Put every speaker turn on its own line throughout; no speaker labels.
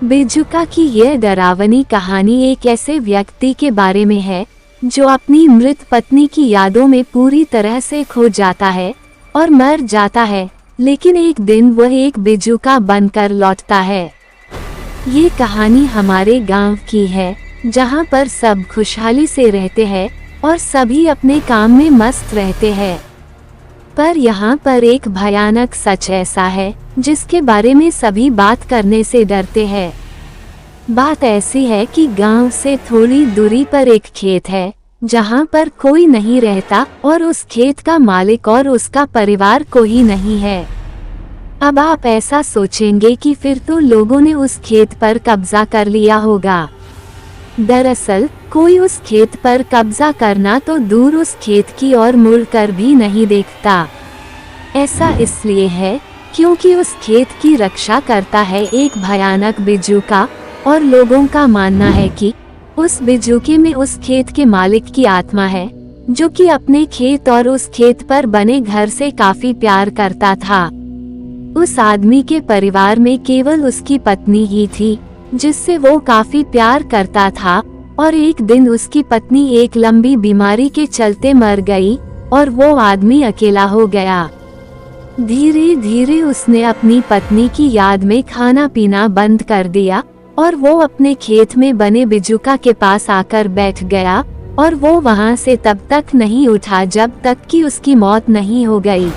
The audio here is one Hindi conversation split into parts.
बेजुका की यह डरावनी कहानी एक ऐसे व्यक्ति के बारे में है जो अपनी मृत पत्नी की यादों में पूरी तरह से खो जाता है और मर जाता है, लेकिन एक दिन वह एक बेजुका बनकर लौटता है। ये कहानी हमारे गांव की है, जहां पर सब खुशहाली से रहते हैं और सभी अपने काम में मस्त रहते हैं। पर यहाँ पर एक भयानक सच ऐसा है जिसके बारे में सभी बात करने से डरते हैं। बात ऐसी है कि गांव से थोड़ी दूरी पर एक खेत है जहाँ पर कोई नहीं रहता और उस खेत का मालिक और उसका परिवार कोई नहीं है। अब आप ऐसा सोचेंगे कि फिर तो लोगों ने उस खेत पर कब्जा कर लिया होगा। दरअसल कोई उस खेत पर कब्जा करना तो दूर उस खेत की ओर मुड़कर भी नहीं देखता। ऐसा इसलिए है क्योंकि उस खेत की रक्षा करता है एक भयानक बेजुका, और लोगों का मानना है कि उस बेजुके में उस खेत के मालिक की आत्मा है, जो कि अपने खेत और उस खेत पर बने घर से काफी प्यार करता था। उस आदमी के परिवार में केवल उसकी पत्नी ही थी जिससे वो काफी प्यार करता था, और एक दिन उसकी पत्नी एक लंबी बीमारी के चलते मर गई और वो आदमी अकेला हो गया। धीरे धीरे उसने अपनी पत्नी की याद में खाना पीना बंद कर दिया और वो अपने खेत में बने बेजुका के पास आकर बैठ गया, और वो वहां से तब तक नहीं उठा जब तक कि उसकी मौत नहीं हो गई।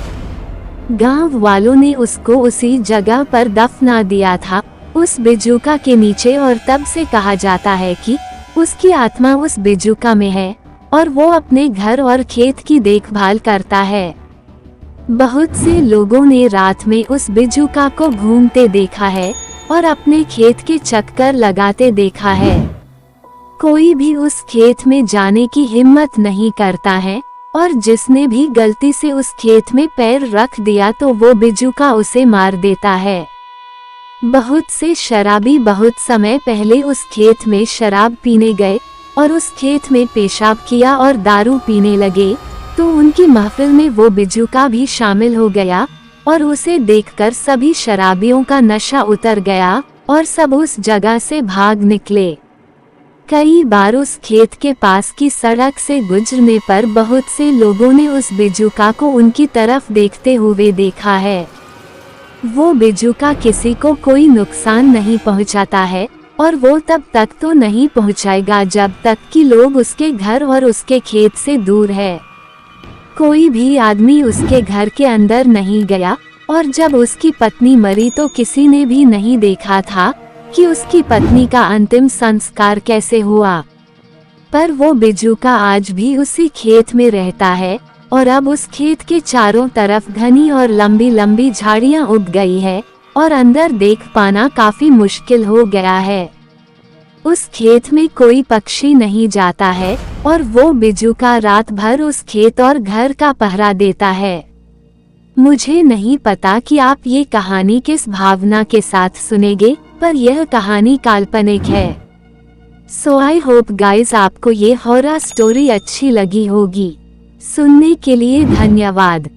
गांव वालों ने उसको उसी जगह पर दफना दिया था, उस बेजुका के नीचे, और तब से कहा जाता है कि उसकी आत्मा उस बेजुका में है और वो अपने घर और खेत की देखभाल करता है। बहुत से लोगों ने रात में उस बेजुका को घूमते देखा है और अपने खेत के चक्कर लगाते देखा है। कोई भी उस खेत में जाने की हिम्मत नहीं करता है, और जिसने भी गलती से उस खेत में पैर रख दिया तो वो बेजुका उसे मार देता है। बहुत से शराबी बहुत समय पहले उस खेत में शराब पीने गए और उस खेत में पेशाब किया और दारू पीने लगे, तो उनकी महफिल में वो बेजुका भी शामिल हो गया, और उसे देखकर सभी शराबियों का नशा उतर गया और सब उस जगह से भाग निकले। कई बार उस खेत के पास की सड़क से गुजरने पर बहुत से लोगों ने उस बेजुका को उनकी तरफ देखते हुए देखा है। वो बेजुका किसी को कोई नुकसान नहीं पहुंचाता है, और वो तब तक तो नहीं पहुंचाएगा जब तक कि लोग उसके घर और उसके खेत से दूर है। कोई भी आदमी उसके घर के अंदर नहीं गया, और जब उसकी पत्नी मरी तो किसी ने भी नहीं देखा था कि उसकी पत्नी का अंतिम संस्कार कैसे हुआ। पर वो बेजुका आज भी उसी खेत में रहता है, और अब उस खेत के चारों तरफ घनी और लंबी लंबी झाड़ियां उग गई है और अंदर देख पाना काफी मुश्किल हो गया है। उस खेत में कोई पक्षी नहीं जाता है, और वो बेजुका रात भर उस खेत और घर का पहरा देता है। मुझे नहीं पता कि आप ये कहानी किस भावना के साथ सुनेंगे, पर यह कहानी काल्पनिक है। सो आई होप गाइस आपको ये हॉरर स्टोरी अच्छी लगी होगी। सुनने के लिए धन्यवाद।